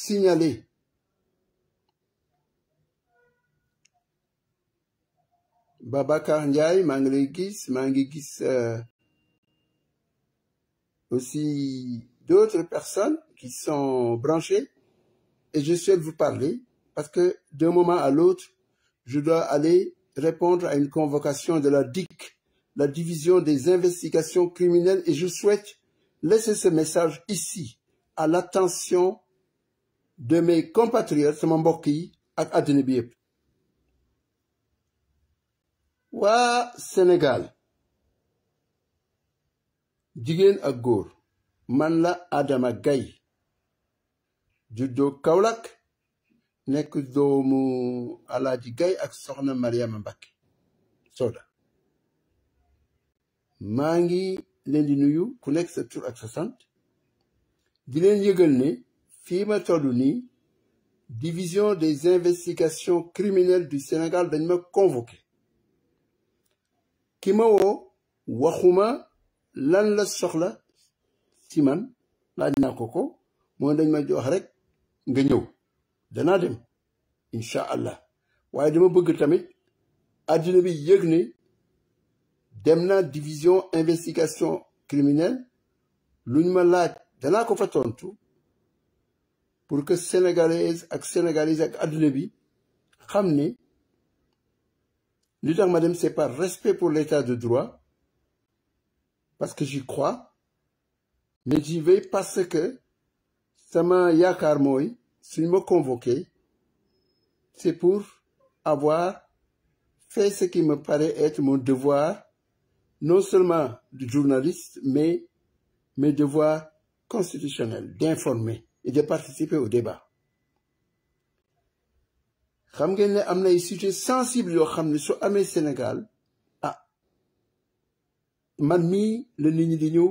signaler Babacar Ndiaye, maa ngi gis aussi d'autres personnes qui sont branchées et je souhaite vous parler parce que d'un moment à l'autre, je dois aller répondre à une convocation de la DIC, la division des investigations criminelles, et je souhaite laisser ce message ici à l'attention de mes compatriotes, sama mbokk yi ak àddina bi yépp. Waa Sénégal, jigéen ak góor, man la Adama Gaye, juddoo Kaolack, nekk doomu Alaaji Gaye ak soxna Mariama Mbacké Soda. maa ngi leen di nuyu ku nekk sa tur ak sa sant, di leen yëgal ne fii ma tollu nii division des investigations criminelles du Sénégal dañ ma convoqué. ki ma woo waxuma lan la soxla ci man, laaj naa ko moo dañ ma jox rek nga ñëw, danaa dem incha allah, waaye dama bëgg tamit àddina bi yëg ne dem naa division investigation criminelle, luñ ma laaj danaa ko fa tontu pour que sénégalais ak àddina bi xam ne li tax ma dem c'est par respect pour l'état de droit, parce que j'y crois, mais j'y vais parce que sama yaakaar mooy suñ ma convoqué, c'est pour avoir fait ce qui me paraît être mon devoir, non seulement de journaliste, mais mes devoirs constitutionnels, d'informer et de participer au débat. xam ngeen ne am na ay sujets sensibles yoo xam ne su amee Sénégal, man mii la nit ñi di ñëw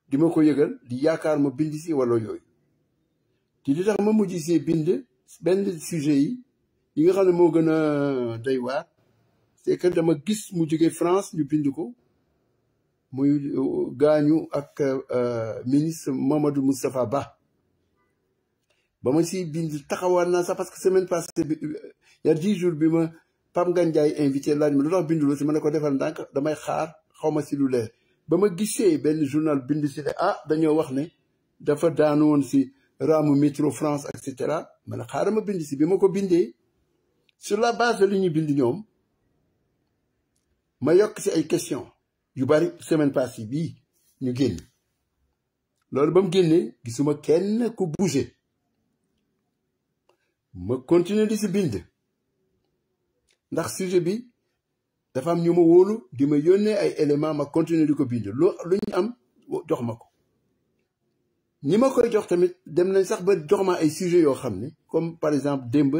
di ma ko yëgal, di yaakaar ma bind si wala yooyu. te li tax ma mujj see bind benn sujet yi nga xam ne moo gën a doy waar, c'est que dama gis mu jóge France ñu bind ko, muy gaañu ak ministre Mamadou Moustapha Ba. ba ma si bind taxawaat naa sax parce que semaine passée il y a 10 jours bi ma Pape Ngagne Ndiaye invité laaj ma lu tax binduloo si ma ne ko defal ndànk damay xaar xaw ma si lu leer. ba ma gisee benn journal bind si ne dañoo wax ne dafa daanu woon si raamu métro France et cetera, ma ne xaaral ma bind si. bi ma ko bindee sur la base de li ñu bind ñoom, ma yokk si ay questions yu bari semaine passée bii ñu génn. loolu ba mu génnee gisuma kenn ku bouger. ma continuer di si bind ndax sujet bi dafa am ñu ma wóolu di ma yónnee ay éléments, ma continuer di ko bind lu ñu am jox ma ko. ñi ma koy jox tamit dem nañ sax ba jox ma ay sujets yoo xam ne comme par exemple démb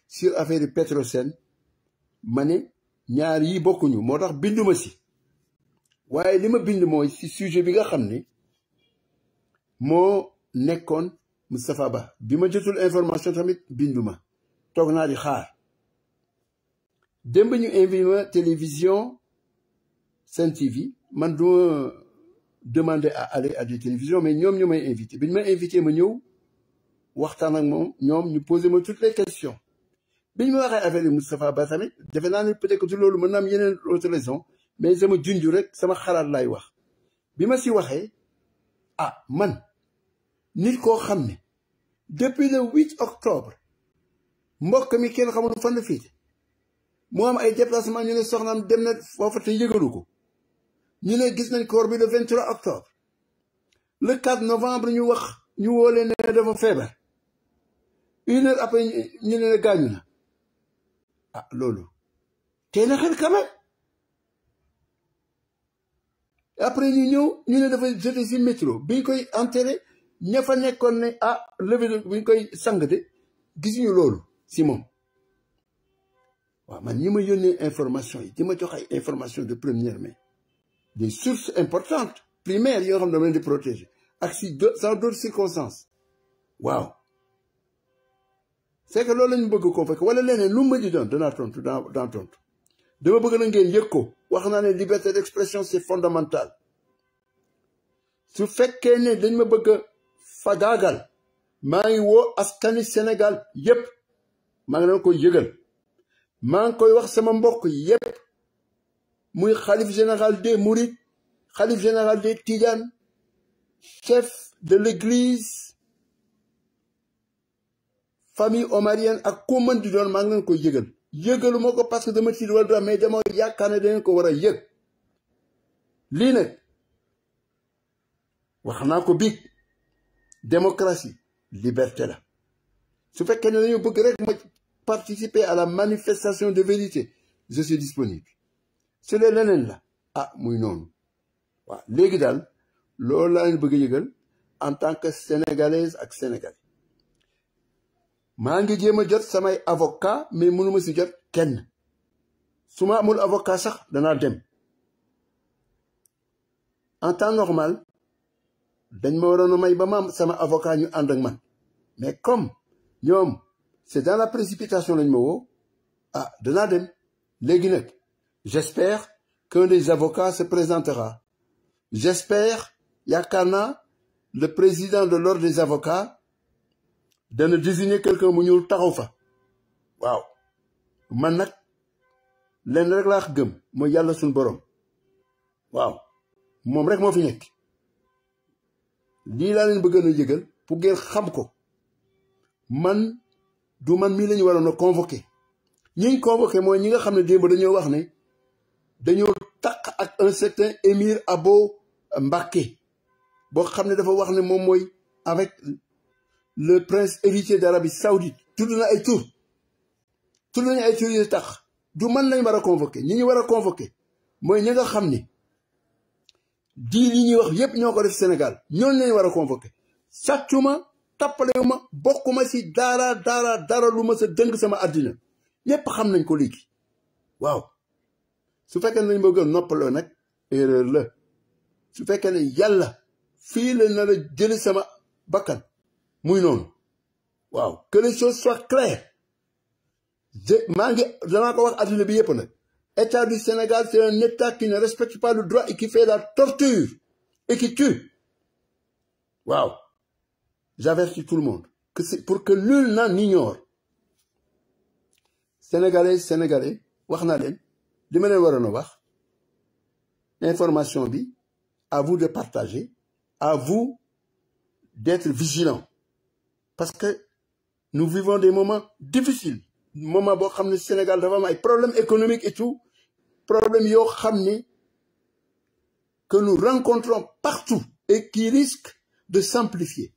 sur affaire yi Petrosen, ma ne ñaar yi bokkuñu, moo tax binduma si. waaye li ma bind mooy si sujet bi nga xam ne moo nekkoon Moustapha Ba. bi ma jotul information tamit binduma, toog naa di xaar. démb ñu invité ma télévision Sen TV, man duma demander à aller à des télévisions, mais ñoom ñu may invité. bi ñu ma invité ma ñëw waxtaan ak moom, ñoom ñu posé ma toutes les questions. bi ñu ma waxee affaire yi Moustapha Ba tamit defe naa ne peut-être que loolu mën na am yeneen autre raison, mais sama junj rek sama xalaat laay wax. bi ma si waxee man nit koo xam ne depuis le 8 octobre mbokk mi kenn xamul fan la fiite, mu am ay déplacement, ñu ne soxnaam dem na foofa te yëgalu ko, ñu ne gis nañ corps bi le 23 octobre, le 4 novembre ñu woo leen ne dafa feebar, 1 heure après ñu ne gaañu na. loolu tey na xel quand même. après ñu ñëw ñu ne dafa jeté si métro, biñ koy enterré ña fa nekkoon ne levé buñ koy sang de gisuñu loolu si moom. waaw man ñi ma yónnee information yi di ma jox ay information de première main, des sources importantes primaires yoo xam ne dama leen di protéger ak si dans d'autres circonstances. waaw c'est que loolu lañu bëgg ko fekk wala leneen lu ma di doon danaa tontu dans tontu. dama bëgg na ngeen yëg ko. wax naa ne liberté d'expression c'est fondamental. su fekkee ne dañ ma bëgg a fagaagal maa ngi woo askani Sénégal yépp maa ngi leen koy yëgal maa ngi koy wax sama mbokk yépp muy xalif général des Mourides xalif général des Tidianes chef de l'église famille omarienne ak ku mën di doon maa ngi leen koy yëgal yëgalu ma ko parce que dama tiit wala dara mais dama yaakaar ne dangeen ko war a yëg lii nag wax naa ko biig démocratie liberté la su fekkee ne dañoo bëgg rek ma participer à la manifestation de vérité je suis disponible su dee leneen la ah muy noonu waaw léegi daal loolu laa leen bëgg a yëgal en tant que sénégalaise ak sénégalais maa ngi jéem a jot samay avocat mais mënuma si jot kenn su ma amul avocat sax danaa dem en temps normal dañ ma waroon a may ba ma am sama avocat ñu ànd ak man mais comme ñoom c'est dans la précipitation lañ ma woo ah danaa dem léegi nag j'espère qu'un des avocats se présentera j'espère yaakaar naa le président de l'ordre des avocats dana désigner quelqu'un mu ñëw taxaw fa waaw man nag leen rek laa gëm mooy yàlla suñu borom waaw moom rek moo fi nekk lii laa leen bëgg a yëgal pour ngeen xam ko man du man mii lañu waroon a convoqué ñiñ convoqué mooy ñi nga xam ne démb dañoo wax ne dañoo taq ak un certain émir Abo Mbaké boo xam ne dafa wax ne moom mooy avec le prince héritier d'Arabie Saoudite tudd na ay tur tudd nañu ay tur yu tax du man lañ war a convoqué ñi ñu war a convoqué mooy ñi nga xam ne di li ñuy wax yépp ñoo ko def Sénégal ñooñu lañ war a convoqué sàccuma tappalewuma bokkuma ci dara lu ma sa dëng sama àddina ñépp xam nañ ko léegi waaw su fekkee ne lañ bëgg a noppaloo nag erreur la su fekkee ne yàlla fii la na la jëli sama bakkan muy noonu waaw que les choses soient claires maa ngi danaa ko wax àddina bi yépp nag État du Sénégal c'est un État qui ne respecte pas le droit et qui fait la torture et qui tue waaw j'avertis tout le monde que c'est pour que nul n'en ignore sénégalais wax naa leen li ma leen waroon a wax information bi à vous de partager à vous d'être vigilants parce que nous vivons des moments difficiles moment boo xam ne Sénégal dafa am ay problèmes économiques et tout problèmes yoo xam ne que nous rencontrons partout et qui risquent de s'amplifier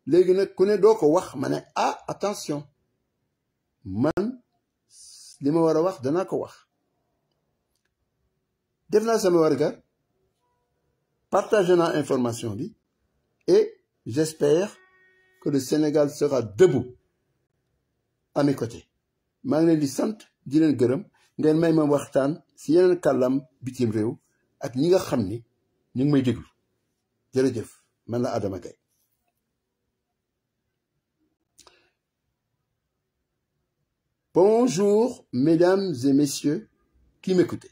léegi nag ku ne doo ko wax ma ne ah attention man li ma war a wax danaa ko wax def naa sama warga partagé naa information bi et j'espère que le Sénégal sera debout à mes côtés maa ngi leen di sant di leen gërëm ngeen may ma waxtaan si yeneen kàllam bitim réew ak ñi nga xam ni ñu ngi may déglu jërëjëf man la Adama Gaye Bonjour mesdames et messieurs qui m'écoutez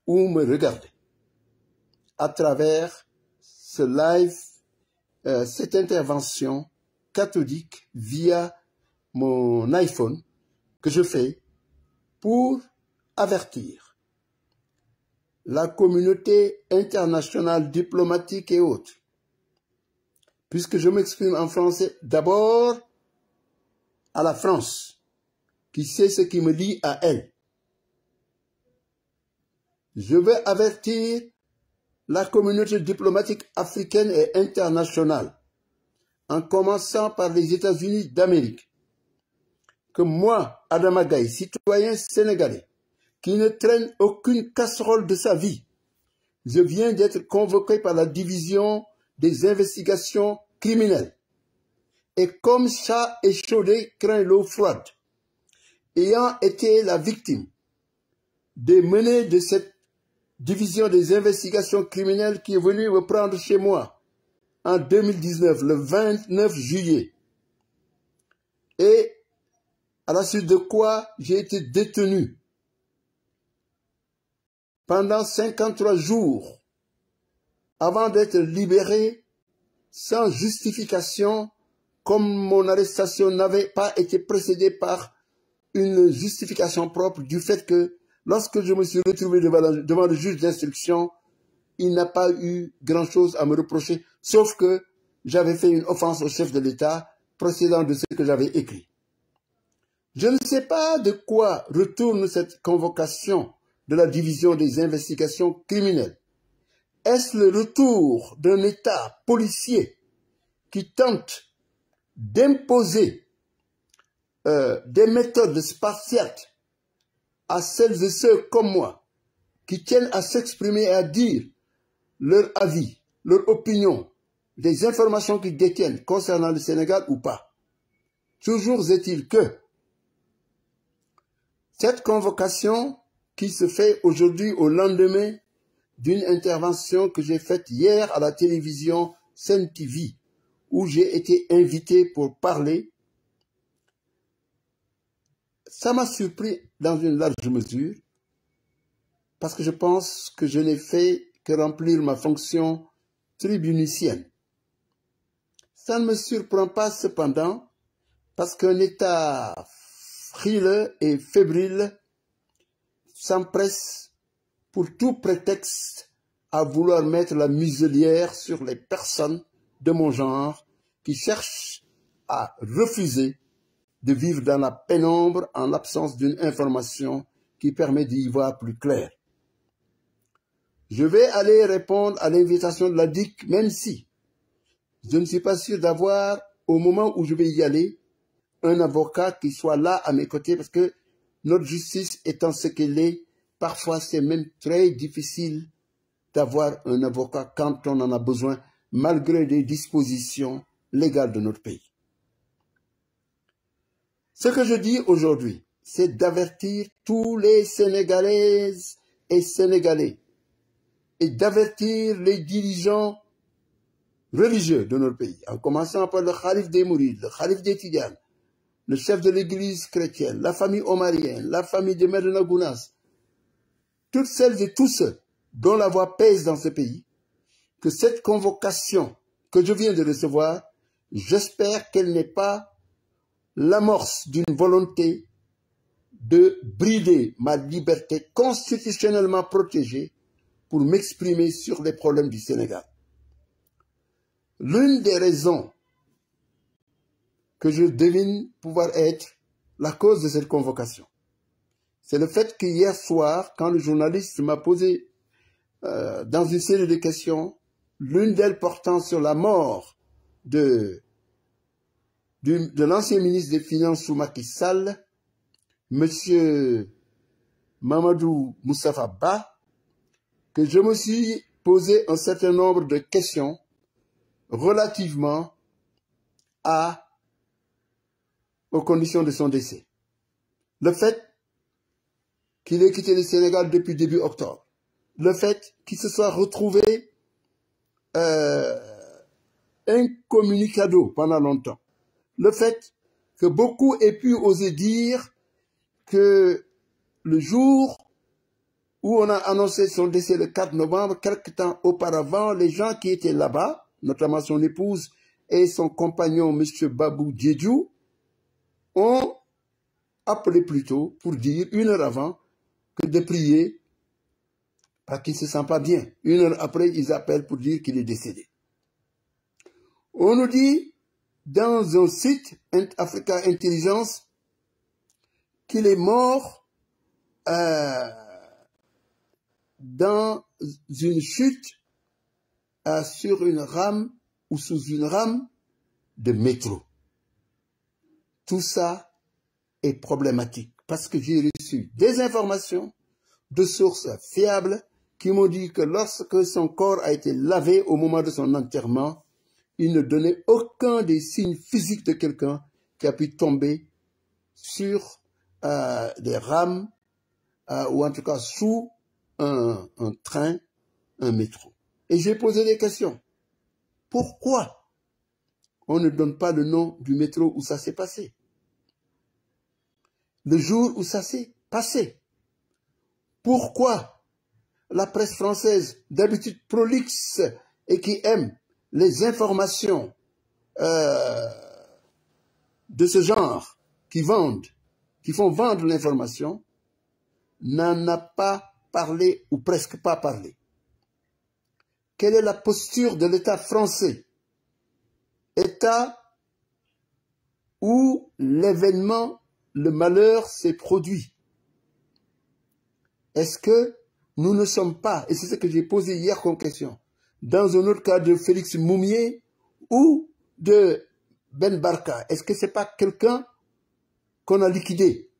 ou me regardez à travers ce live, cette intervention cathodique via mon iPhone que je fais pour avertir la communauté internationale diplomatique et autres. Puisque je m'exprime en français d'abord à la France, qui sait ce qui me lie à elle. Je veux avertir la communauté diplomatique africaine et internationale, en commençant par les États-Unis d'Amérique, que moi, Adama Gaye, citoyen sénégalais, qui ne traîne aucune casserole de sa vie, je viens d'être convoqué par la division des investigations criminelles. Et comme chat échaudé craint l'eau froide, ayant été la victime des menées de cette division des investigations criminelles qui est venue me prendre chez moi en 2019, le 29 juillet, et à la suite de quoi j'ai été détenu pendant 53 jours avant d'être libéré sans justification comme mon arrestation n'avait pas été précédée par une justification propre du fait que lorsque je me suis retrouvé devant le juge d'instruction, il n'a pas eu grand-chose à me reprocher, sauf que j'avais fait une offense au chef de l'État procédant de ce que j'avais écrit. Je ne sais pas de quoi retourne cette convocation de la division des investigations criminelles. Est-ce le retour d'un État policier qui tente d'imposer des méthodes spartiates à celles et ceux comme moi qui tiennent à s'exprimer et à dire leur avis, leur opinion, des informations qu'ils détiennent concernant le Sénégal ou pas? Toujours est-il que cette convocation qui se fait aujourd'hui au lendemain d'une intervention que j'ai faite hier à la télévision Sen TV, où j'ai été invité pour parler, ça m'a surpris dans une large mesure, parce que je pense que je n'ai fait que remplir ma fonction tribunicienne. Ça ne me surprend pas cependant, parce qu'un État frileux et fébrile s'empresse pour tout prétexte à vouloir mettre la muselière sur les personnes de mon genre qui cherchent à refuser de vivre dans la pénombre en l'absence d'une information qui permet d'y voir plus clair. Je vais aller répondre à l'invitation de la DIC, même si je ne suis pas sûr d'avoir, au moment où je vais y aller, un avocat qui soit là à mes côtés, parce que notre justice étant ce qu'elle est, parfois c'est même très difficile d'avoir un avocat quand on en a besoin, malgré les dispositions légales de notre pays. Ce que je dis aujourd'hui, c'est d'avertir tous les Sénégalaises et Sénégalais et d'avertir les dirigeants religieux de notre pays, en commençant par le Khalif des Mourides, le Khalif des Tidianes, le chef de l'église chrétienne, la famille omarienne, la famille de Medina Gounas, toutes celles et tous ceux dont la voix pèse dans ce pays, que cette convocation que je viens de recevoir, j'espère qu'elle n'est pas l'amorce d'une volonté de brider ma liberté constitutionnellement protégée pour m'exprimer sur les problèmes du Sénégal. L'une des raisons que je devine pouvoir être la cause de cette convocation, c'est le fait que hier soir, quand le journaliste m'a posé dans une série de questions, l'une d'elles portant sur la mort de l'ancien ministre des Finances sous Macky Sall, M. Mamadou Moustapha Ba, que je me suis posé un certain nombre de questions relativement aux conditions de son décès. Le fait qu'il ait quitté le Sénégal depuis début octobre, le fait qu'il se soit retrouvé incommunicado pendant longtemps, le fait que beaucoup aient pu oser dire que le jour où on a annoncé son décès le 4 novembre, quelque temps auparavant, les gens qui étaient là-bas, notamment son épouse et son compagnon, M. Babou Diédiou, ont appelé plutôt pour dire, une heure avant, que de prier parce qu'il ne se sent pas bien. Une heure après, ils appellent pour dire qu'il est décédé. On nous dit, dans un site, Africa Intelligence, qu'il est mort dans une chute sur une rame ou sous une rame de métro. Tout ça est problématique parce que j'ai reçu des informations de sources fiables qui m'ont dit que lorsque son corps a été lavé au moment de son enterrement, il ne donnait aucun des signes physiques de quelqu'un qui a pu tomber sur des rames ou en tout cas sous un train, un métro. Et j'ai posé des questions. Pourquoi on ne donne pas le nom du métro où ça s'est passé? Le jour où ça s'est passé? Pourquoi la presse française, d'habitude prolixe et qui aime les informations de ce genre qui font vendre l'information, n'en a pas parlé ou presque pas parlé. Quelle est la posture de l'État français? État où l'événement, le malheur s'est produit. Est-ce que nous ne sommes pas, et c'est ce que j'ai posé hier comme question, dans un autre cas de Félix Moumié ou de Ben Barka? Est-ce que ce n'est pas quelqu'un qu'on a liquidé?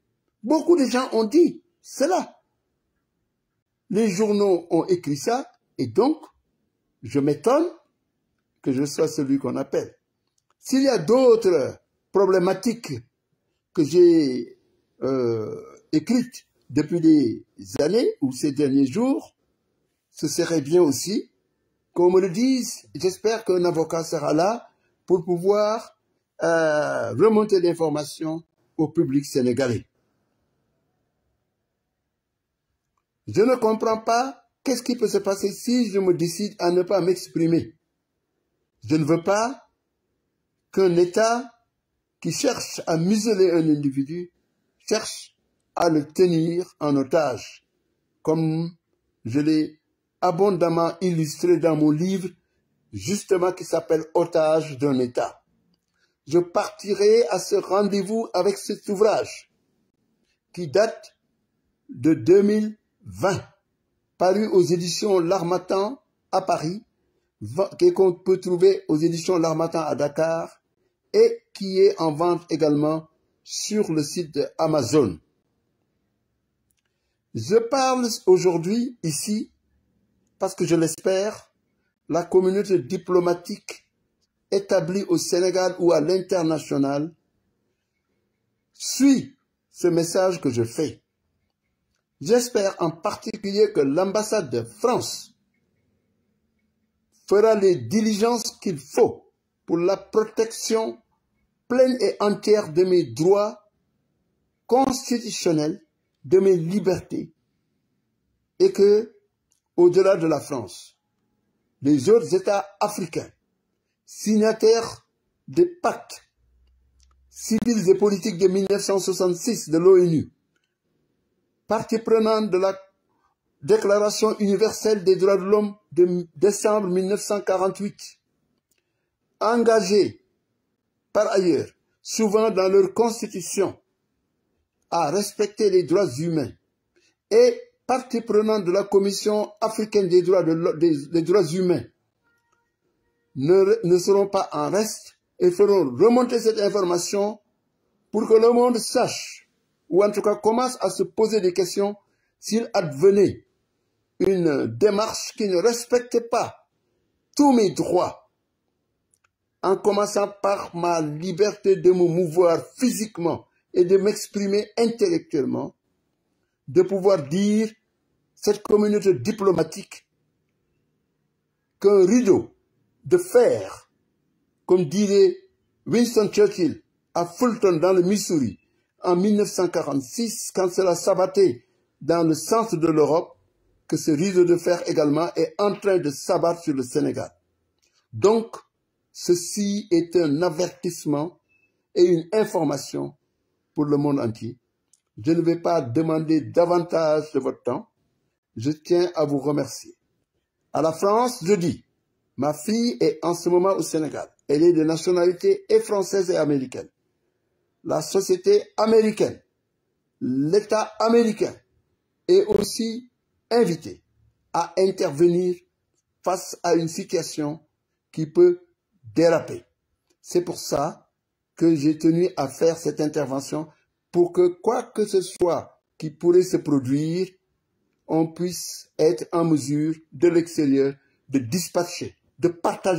Beaucoup de gens ont dit cela. Les journaux ont écrit ça, et donc, je m'étonne que je sois celui qu'on appelle. S'il y a d'autres problématiques que j'ai écrites depuis des années ou ces derniers jours, ce serait bien aussi qu'on me le dise. J'espère qu'un avocat sera là pour pouvoir remonter l'information au public sénégalais. Je ne comprends pas qu'est-ce qui peut se passer si je me décide à ne pas m'exprimer. Je ne veux pas qu'un État qui cherche à museler un individu cherche à le tenir en otage, comme je l'ai abondamment illustré dans mon livre, justement qui s'appelle « Otage d'un État ». Je partirai à ce rendez-vous avec cet ouvrage qui date de 2020, paru aux éditions L'Harmattan à Paris, qu'on peut trouver aux éditions L'Harmattan à Dakar et qui est en vente également sur le site de Amazon. Je parle aujourd'hui ici parce que je l'espère, la communauté diplomatique établie au Sénégal ou à l'international suit ce message que je fais. J'espère en particulier que l'ambassade de France fera les diligences qu'il faut pour la protection pleine et entière de mes droits constitutionnels, de mes libertés, et que, au-delà de la France, les autres États africains, signataires des pactes civils et politiques de 1966 de l'ONU, partie prenante de la Déclaration universelle des droits de l'homme de décembre 1948, engagés par ailleurs, souvent dans leur constitution, à respecter les droits humains, et partie prenante de la Commission africaine des droits humains, ne seront pas en reste et feront remonter cette information pour que le monde sache, ou en tout cas commence à se poser des questions s'il advenait une démarche qui ne respecte pas tous mes droits, en commençant par ma liberté de me mouvoir physiquement et de m'exprimer intellectuellement, de pouvoir dire cette communauté diplomatique qu'un rideau de fer, comme dirait Winston Churchill à Fulton dans le Missouri en 1946, quand cela s'abattait dans le centre de l'Europe, que ce rideau de fer également est en train de s'abattre sur le Sénégal. Donc, ceci est un avertissement et une information pour le monde entier. Je ne vais pas demander davantage de votre temps. Je tiens à vous remercier. À la France, je dis, ma fille est en ce moment au Sénégal. Elle est de nationalité et française et américaine. La société américaine, l'État américain est aussi invité à intervenir face à une situation qui peut déraper. C'est pour ça que j'ai tenu à faire cette intervention pour que quoi que ce soit qui pourrait se produire, on puisse être en mesure de l'extérieur de dispatcher, de partager